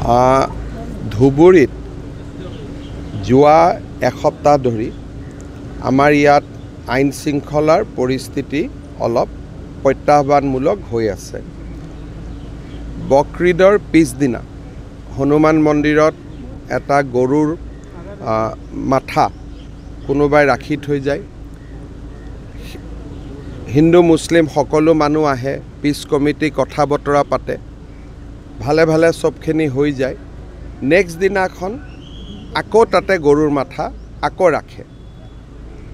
ধুবুৰীত যোৱা এসপ্তাহ ধৰি আমাৰ ইয়াত আইন শৃংখলাৰ পৰিস্থিতি অলপ প্ৰত্যাহ্বানমূলক হৈ আছে। বকৰীদৰ পিছদিনা হনুমান মন্দিৰত এটা গৰুৰ মাথা কোনোবাই ৰাখি থৈ যায়। হিন্দু মুছলিম সকলো মানুহ আহে, পিছ কমিটি কথা বতৰা পাতে, ভালে ভালে সবখিনি হৈ যায়। নেক্সট দিনাখন আকৌ তাতে গৰুৰ মাথা আকৌ ৰাখে।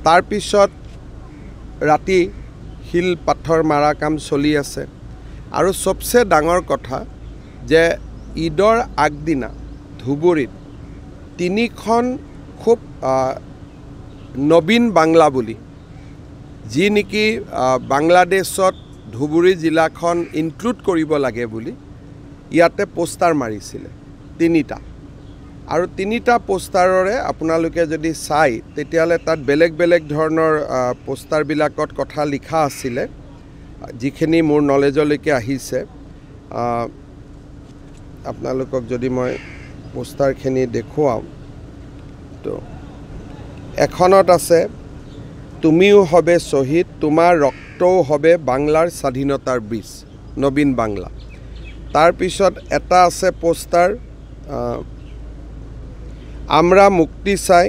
তাৰপিছত ৰাতি শিল পাথৰ মাৰা কাম চলি আছে। আৰু সবচে ডাঙৰ কথা যে ঈদৰ আগদিনা ধুবুৰীত 3খন খুব নবীন বাংলা বুলি, যি নেকি বাংলাদেশত ধুবুৰী জিলাখন ইনক্লুড কৰিব লাগে বুলি ইয়াতে পোষ্টাৰ মাৰিছিলে 3টা। আৰু 3টা পোষ্টাৰৰে আপোনালোকে যদি চাই তেতিয়াহ'লে তাত বেলেগ বেলেগ ধৰণৰ পোষ্টাৰবিলাকত কথা লিখা আছিলে, যিখিনি মোৰ নলেজলৈকে আহিছে। আপোনালোকক যদি মই পোষ্টাৰখিনি দেখুৱাওঁ তো এখনত আছে, তুমিও হবে শহীদ, তোমাৰ ৰক্তও হবে বাংলাৰ স্বাধীনতাৰ বীজ, নবীন বাংলা। তাৰপিছত এটা আছে পোষ্টাৰ, আমৰা মুক্তি চাই,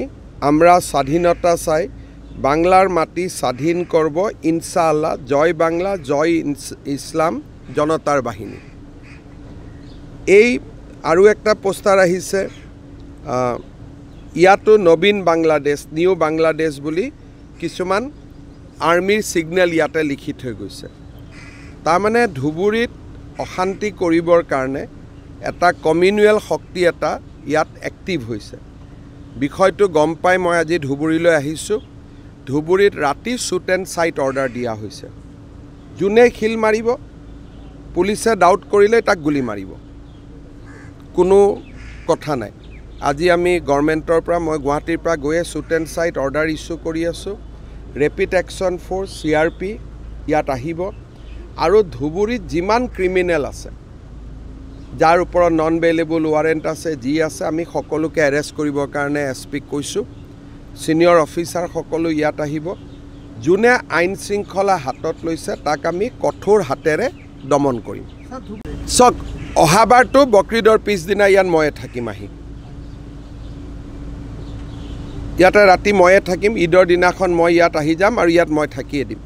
আমৰা স্বাধীনতা চাই, বাংলাৰ মাটি স্বাধীন কৰব ইনশাআল্লাহ, জয় বাংলা, জয় ইসলাম, জনতাৰ বাহিনী। এই আৰু একটা পোষ্টাৰ আহিছে, ইয়াতো নবীন বাংলাদেশ, নিউ বাংলাদেশ বুলি কিছুমান আৰ্মিৰ সিগনেল ইয়াতে লিখি থৈ গৈছে। তাৰমানে ধুবুৰীত অশান্তি কৰিবৰ কাৰণে এটা কমিউনেল শক্তি এটা ইয়াত এক্টিভ হৈছে। বিষয়টো গম পাই মই আজি ধুবুৰীলৈ আহিছোঁ। ধুবুৰীত ৰাতি শ্বুট এণ্ড চাইট অৰ্ডাৰ দিয়া হৈছে। যোনে শিল মাৰিব, পুলিচে ডাউট কৰিলে তাক গুলি মাৰিব, কোনো কথা নাই। আজি আমি গভৰ্ণমেণ্টৰ পৰা, মই গুৱাহাটীৰ পৰা গৈয়ে shoot and sight order issue কৰি আছোঁ। ৰেপিড একশ্যন ফ'ৰ্চ CRP ইয়াত আহিব। আৰু ধুবুৰীত যিমান ক্ৰিমিনেল আছে, যাৰ ওপৰত নন বেইলেবল ৱাৰেণ্ট আছে, যি আছে, আমি সকলোকে এৰেষ্ট কৰিবৰ কাৰণে SP-ক কৈছোঁ। ছিনিয়ৰ অফিচাৰ সকলো ইয়াত আহিব। যোনে আইন শৃংখলা হাতত লৈছে তাক আমি কঠোৰ হাতেৰে দমন কৰিম। চাওক, অহাবাৰটো বকৰীদৰ পিছদিনা ইয়াত ময়ে থাকিম আহি। ইয়াতে ৰাতি ময়ে থাকিম, ঈদৰ দিনাখন মই ইয়াত আহি যাম আৰু ইয়াত মই থাকিয়ে দিম।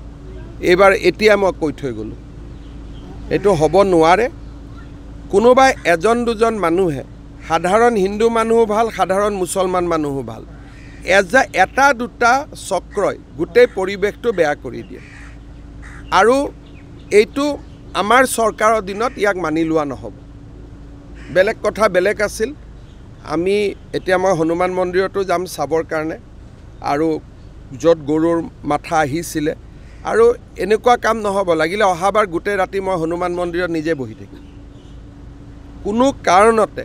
এইবাৰ এতিয়া মই কৈ থৈ গ'লোঁ, এইটো হ'ব নোৱাৰে। কোনোবাই এজন দুজন মানুহে, সাধাৰণ হিন্দু মানুহো ভাল, সাধাৰণ মুছলমান মানুহো ভাল, এটা দুটা চক্ৰই গোটেই পৰিৱেশটো বেয়া কৰি দিয়ে। আৰু এইটো আমাৰ চৰকাৰৰ দিনত ইয়াক মানি লোৱা নহ'ব। বেলেগ কথা বেলেগ আছিল। আমি এতিয়া মই হনুমান মন্দিৰতো যাম চাবৰ কাৰণে, আৰু য'ত গৰুৰ মাথা আহিছিলে। আৰু এনেকুৱা কাম নহ'ব, লাগিলে অহাবাৰ গোটেই ৰাতি মই হনুমান মন্দিৰত নিজে বহি থাকিম। কোনো কাৰণতে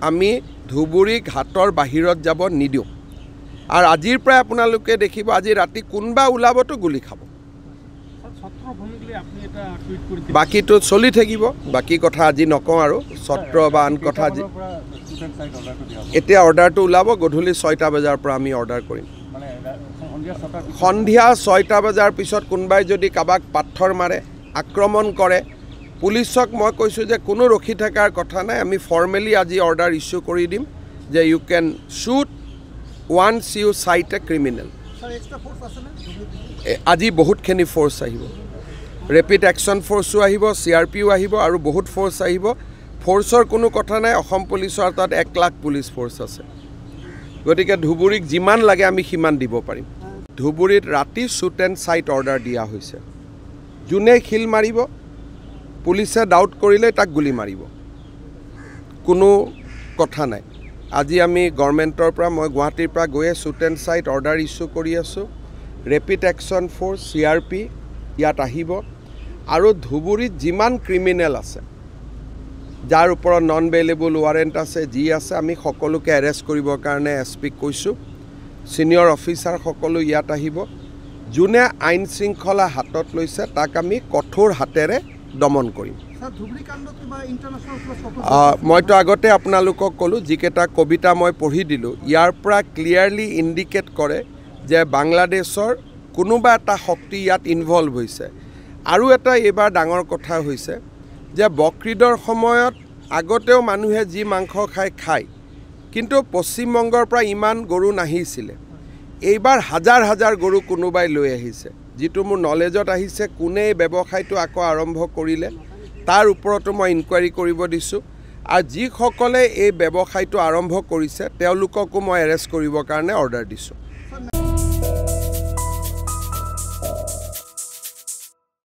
আমি ধুবুৰী ঘাটৰ বাহিৰত যাব নিদিওঁ। আৰু আজিৰ পৰাই আপোনালোকে দেখিব, আজি ৰাতি কোনোবা ওলাবতো গুলি খাব। বাকীটো চলি থাকিব, বাকী কথা আজি নকওঁ। আৰু ছত্ৰ বা আন কথা এতিয়া অৰ্ডাৰটো ওলাব, গধূলি 6টা বজাৰ পৰা আমি অৰ্ডাৰ কৰিম। সন্ধিয়া 6টা বজাৰ পিছত কোনোবাই যদি কাৰোবাক পাথৰ মাৰে, আক্ৰমণ কৰে, পুলিচক মই কৈছোঁ যে কোনো ৰখি থকাৰ কথা নাই। আমি ফৰ্মেলি আজি অৰ্ডাৰ ইছ্যু কৰি দিম যে ইউ কেন শ্বুট ওৱান্স ইউ চাইট এ ক্ৰিমিনেল। আজি বহুতখিনি ফ'ৰ্চ আহিব, ৰেপিড একশ্যন ফ'ৰ্চো আহিব, CRPও আহিব, আৰু বহুত ফ'ৰ্চ আহিব। ফ'ৰ্চৰ কোনো কথা নাই, অসম পুলিচৰ তাত 1 লাখ পুলিচ ফ'ৰ্চ আছে। গতিকে ধুবুৰীক যিমান লাগে আমি সিমান দিব পাৰিম। ধুবুৰীত ৰাতি শ্বুট এণ্ড চাইট অৰ্ডাৰ দিয়া হৈছে। যোনে শিল মাৰিব, পুলিচে ডাউট কৰিলে তাক গুলি মাৰিব, কোনো কথা নাই। আজি আমি গভৰ্ণমেণ্টৰ পৰা, মই গুৱাহাটীৰ পৰা গৈয়ে shoot and sight order issue কৰি আছোঁ। ৰেপিড একশ্যন ফ'ৰ্চ CRP ইয়াত আহিব। আৰু ধুবুৰীত যিমান ক্ৰিমিনেল আছে, যাৰ ওপৰত নন বেইলেবল ৱাৰেণ্ট আছে, যি আছে, আমি সকলোকে এৰেষ্ট কৰিবৰ কাৰণে SP-ক কৈছোঁ। ছিনিয়ৰ অফিচাৰ সকলো ইয়াত আহিব। যোনে আইন শৃংখলা হাতত লৈছে তাক আমি কঠোৰ হাতেৰে দমন কৰিম। মইতো আগতে আপোনালোকক ক'লোঁ যিকেইটা কবিতা মই পঢ়ি দিলোঁ ইয়াৰ পৰা ক্লিয়াৰলি ইণ্ডিকেট কৰে যে বাংলাদেশৰ কোনোবা এটা শক্তি ইয়াত ইনভলভ হৈছে আৰু এটা এইবাৰ ডাঙৰ কথা হৈছে যে বকৰিদৰ সময়ত আগতেও মানুহে যি মাংস খায় কিন্তু পশ্চিমবংগৰ পৰা ইমান গৰু নাহিছিলে এইবাৰ হাজাৰ হাজাৰ গৰু কোনোবাই লৈ আহিছে যিটো মোৰ নলেজত আহিছে কোনে এই ব্যৱসায়টো আকৌ আৰম্ভ কৰিলে তাৰ ওপৰতো মই ইনকুৱাৰী কৰিব দিছোঁ আৰু যিসকলে এই ব্যৱসায়টো আৰম্ভ কৰিছে তেওঁলোককো মই এৰেষ্ট কৰিবৰ কাৰণে অৰ্ডাৰ দিছোঁ